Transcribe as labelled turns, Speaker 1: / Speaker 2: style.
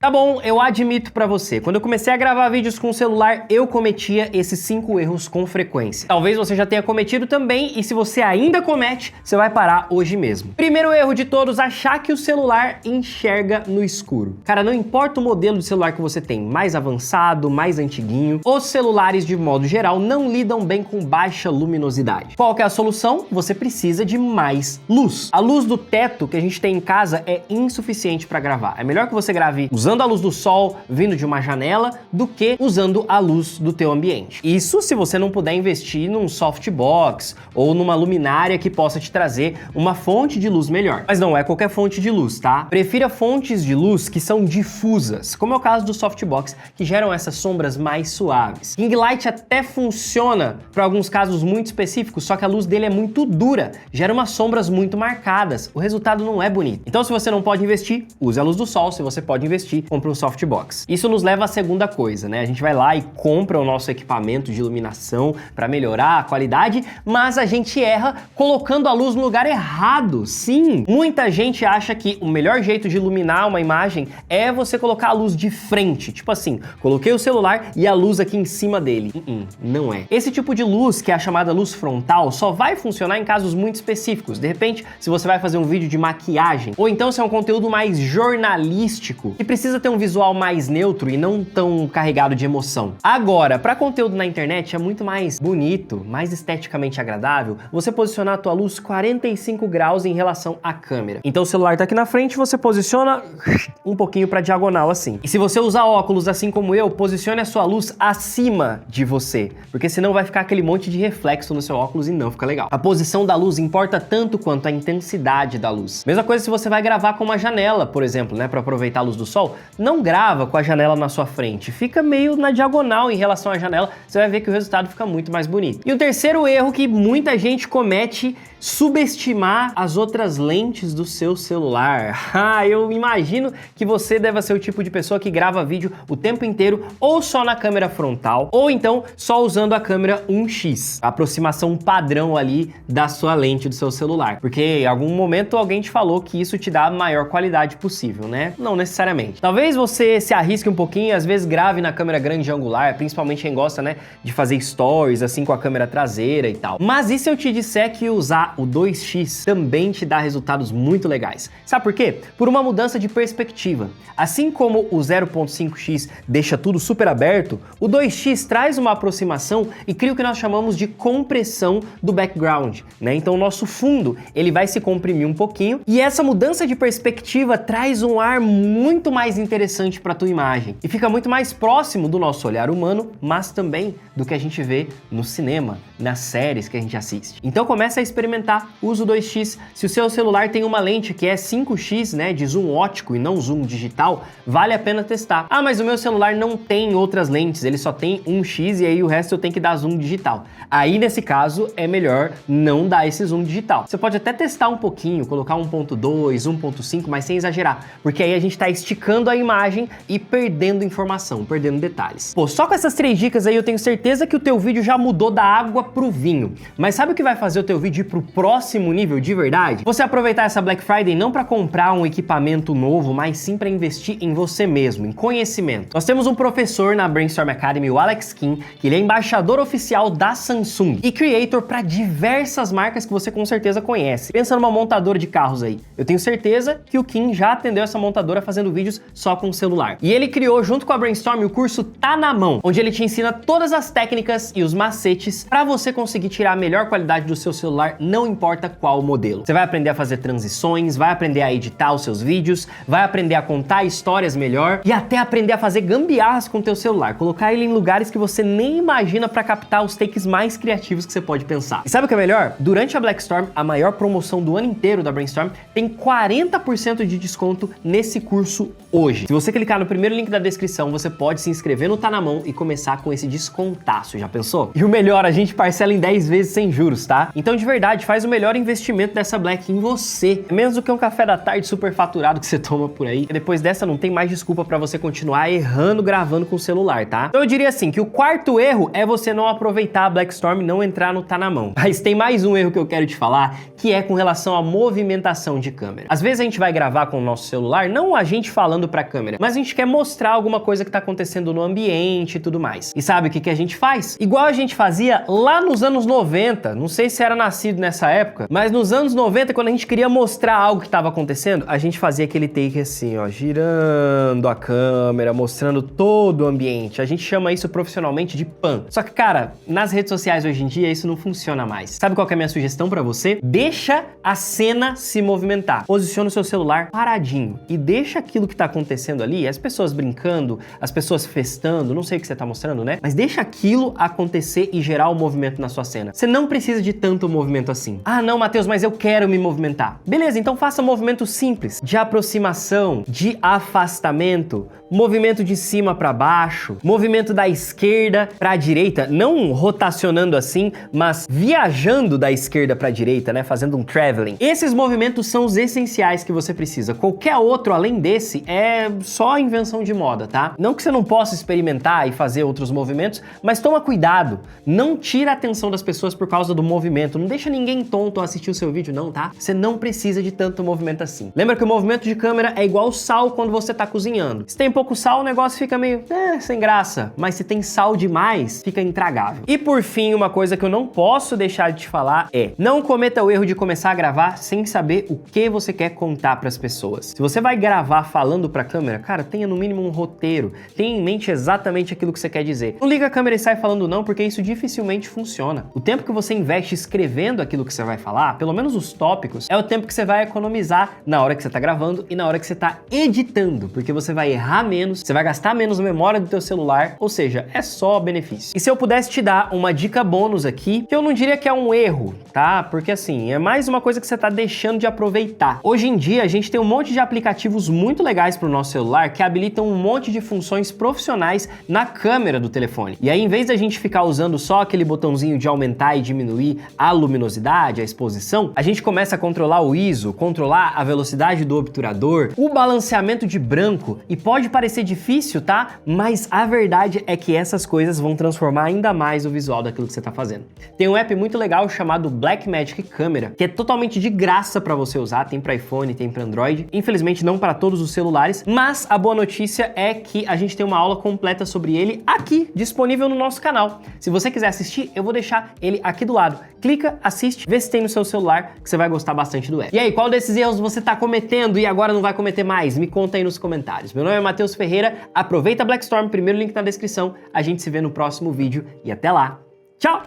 Speaker 1: Tá bom, eu admito pra você, quando eu comecei a gravar vídeos com o celular, eu cometia esses 5 erros com frequência. Talvez você já tenha cometido também, e se você ainda comete, você vai parar hoje mesmo. Primeiro erro de todos, achar que o celular enxerga no escuro. Cara, não importa o modelo de celular que você tem, mais avançado, mais antiguinho, os celulares de modo geral não lidam bem com baixa luminosidade. Qual que é a solução? Você precisa de mais luz. A luz do teto que a gente tem em casa é insuficiente pra gravar. É melhor que você grave usando a luz do sol vindo de uma janela do que usando a luz do teu ambiente. Isso se você não puder investir num softbox ou numa luminária que possa te trazer uma fonte de luz melhor. Mas não é qualquer fonte de luz, tá? Prefira fontes de luz que são difusas, como é o caso do softbox, que geram essas sombras mais suaves. Ring light até funciona para alguns casos muito específicos, só que a luz dele é muito dura, gera umas sombras muito marcadas. O resultado não é bonito. Então, se você não pode investir, use a luz do sol. Se você pode investir, compra um softbox. Isso nos leva à segunda coisa, né? A gente vai lá e compra o nosso equipamento de iluminação para melhorar a qualidade, mas a gente erra colocando a luz no lugar errado. Sim, muita gente acha que o melhor jeito de iluminar uma imagem é você colocar a luz de frente. Tipo assim, coloquei o celular e a luz aqui em cima dele. Não é. Esse tipo de luz, que é a chamada luz frontal, só vai funcionar em casos muito específicos. De repente, se você vai fazer um vídeo de maquiagem, ou então se é um conteúdo mais jornalístico, que precisa ter um visual mais neutro e não tão carregado de emoção. Agora, para conteúdo na internet é muito mais bonito, mais esteticamente agradável, você posicionar a tua luz 45 graus em relação à câmera. Então o celular tá aqui na frente, você posiciona um pouquinho para diagonal assim. E se você usar óculos assim como eu, posicione a sua luz acima de você, porque senão vai ficar aquele monte de reflexo no seu óculos e não fica legal. A posição da luz importa tanto quanto a intensidade da luz. Mesma coisa se você vai gravar com uma janela, por exemplo, né, para aproveitar a luz do sol. Não grava com a janela na sua frente, fica meio na diagonal em relação à janela, você vai ver que o resultado fica muito mais bonito. E o terceiro erro que muita gente comete, subestimar as outras lentes do seu celular. Eu imagino que você deve ser o tipo de pessoa que grava vídeo o tempo inteiro ou só na câmera frontal, ou então só usando a câmera 1x, a aproximação padrão ali da sua lente do seu celular. Porque em algum momento alguém te falou que isso te dá a maior qualidade possível, né? Não necessariamente. Talvez você se arrisque um pouquinho, às vezes grave na câmera grande angular, principalmente quem gosta, né, de fazer stories assim com a câmera traseira e tal. Mas e se eu te disser que usar o 2x também te dá resultados muito legais? Sabe por quê? Por uma mudança de perspectiva. Assim como o 0.5x deixa tudo super aberto, o 2x traz uma aproximação e cria o que nós chamamos de compressão do background, né? Então o nosso fundo, ele vai se comprimir um pouquinho e essa mudança de perspectiva traz um ar muito mais interessante para tua imagem e fica muito mais próximo do nosso olhar humano, mas também do que a gente vê no cinema, nas séries que a gente assiste. Então começa a experimentar, usa o 2x. Se o seu celular tem uma lente que é 5x, né, de zoom óptico e não zoom digital, vale a pena testar. Ah, mas o meu celular não tem outras lentes, ele só tem 1x e aí o resto eu tenho que dar zoom digital. Aí nesse caso é melhor não dar esse zoom digital. Você pode até testar um pouquinho, colocar 1.2, 1.5, mas sem exagerar, porque aí a gente tá esticando a imagem e perdendo informação, perdendo detalhes. Pô, só com essas 3 dicas aí eu tenho certeza que o teu vídeo já mudou da água pro vinho. Mas sabe o que vai fazer o teu vídeo ir pro próximo nível de verdade? Você aproveitar essa Black Friday não para comprar um equipamento novo, mas sim para investir em você mesmo, em conhecimento. Nós temos um professor na Brainstorm Academy, o Alex Kim, que ele é embaixador oficial da Samsung e creator para diversas marcas que você com certeza conhece. Pensa numa montadora de carros aí. Eu tenho certeza que o Kim já atendeu essa montadora fazendo vídeos só com o celular. E ele criou junto com a Brainstorm o curso Tá na Mão, onde ele te ensina todas as técnicas e os macetes para você conseguir tirar a melhor qualidade do seu celular, não importa qual modelo. Você vai aprender a fazer transições, vai aprender a editar os seus vídeos, vai aprender a contar histórias melhor e até aprender a fazer gambiarras com o teu celular, colocar ele em lugares que você nem imagina para captar os takes mais criativos que você pode pensar. E sabe o que é melhor? Durante a Black Storm, a maior promoção do ano inteiro da Brainstorm, tem 40% de desconto nesse curso hoje. Se você clicar no primeiro link da descrição, você pode se inscrever no Tá na Mão e começar com esse descontaço, já pensou? E o melhor, a gente parcela em 10 vezes sem juros, tá? Então de verdade, faz o melhor investimento dessa Black em você. É menos do que um café da tarde super faturado que você toma por aí. E depois dessa não tem mais desculpa pra você continuar errando gravando com o celular, tá? Então eu diria assim, que o quarto erro é você não aproveitar a Black Storm e não entrar no Tá na Mão. Mas tem mais um erro que eu quero te falar, que é com relação à movimentação de câmera. Às vezes a gente vai gravar com o nosso celular, não a gente falando olhando pra câmera, mas a gente quer mostrar alguma coisa que tá acontecendo no ambiente e tudo mais. E sabe o que a gente faz? Igual a gente fazia lá nos anos 90, não sei se era nascido nessa época, mas nos anos 90, quando a gente queria mostrar algo que estava acontecendo, a gente fazia aquele take assim, ó, girando a câmera, mostrando todo o ambiente. A gente chama isso profissionalmente de pan. Só que, cara, nas redes sociais hoje em dia isso não funciona mais. Sabe qual que é a minha sugestão pra você? Deixa a cena se movimentar. Posiciona o seu celular paradinho e deixa aquilo que tá acontecendo ali, as pessoas brincando, as pessoas festando, não sei o que você tá mostrando, né? Mas deixa aquilo acontecer e gerar o movimento na sua cena. Você não precisa de tanto movimento assim. Ah, não, Matheus, mas eu quero me movimentar. Beleza, então faça movimentos simples, de aproximação, de afastamento, movimento de cima para baixo, movimento da esquerda para a direita, não rotacionando assim, mas viajando da esquerda para a direita, né, fazendo um traveling. Esses movimentos são os essenciais que você precisa. Qualquer outro além desse é só invenção de moda, tá? Não que você não possa experimentar e fazer outros movimentos, mas toma cuidado. Não tira a atenção das pessoas por causa do movimento. Não deixa ninguém tonto assistir o seu vídeo, não, tá? Você não precisa de tanto movimento assim. Lembra que o movimento de câmera é igual sal quando você tá cozinhando. Se tem pouco sal, o negócio fica meio sem graça. Mas se tem sal demais, fica intragável. E por fim, uma coisa que eu não posso deixar de te falar é: não cometa o erro de começar a gravar sem saber o que você quer contar pras pessoas. Se você vai gravar falando pra câmera, cara, tenha no mínimo um roteiro. Tenha em mente exatamente aquilo que você quer dizer. Não liga a câmera e sai falando não, porque isso dificilmente funciona. O tempo que você investe escrevendo aquilo que você vai falar, pelo menos os tópicos, é o tempo que você vai economizar na hora que você tá gravando e na hora que você tá editando, porque você vai errar menos, você vai gastar menos memória do teu celular, ou seja, é só benefício. E se eu pudesse te dar uma dica bônus aqui, que eu não diria que é um erro, tá? Porque assim, é mais uma coisa que você tá deixando de aproveitar. Hoje em dia, a gente tem um monte de aplicativos muito legais pro nosso celular que habilitam um monte de funções profissionais na câmera do telefone. E aí, em vez da gente ficar usando só aquele botãozinho de aumentar e diminuir a luminosidade, a exposição, a gente começa a controlar o ISO, controlar a velocidade do obturador, o balanceamento de branco, e pode parecer difícil, tá? Mas a verdade é que essas coisas vão transformar ainda mais o visual daquilo que você tá fazendo. Tem um app muito legal chamado Blackmagic Camera, que é totalmente de graça para você usar, tem para iPhone, tem para Android, infelizmente não para todos os celulares, mas a boa notícia é que a gente tem uma aula completa sobre ele aqui, disponível no nosso canal. Se você quiser assistir, eu vou deixar ele aqui do lado. Clica, assiste, vê se tem no seu celular, que você vai gostar bastante do app. E aí, qual desses erros você tá cometendo e agora não vai cometer mais? Me conta aí nos comentários. Meu nome é Matheus Ferreira, aproveita a Blackstorm, primeiro link na descrição, a gente se vê no próximo vídeo e até lá. Tchau!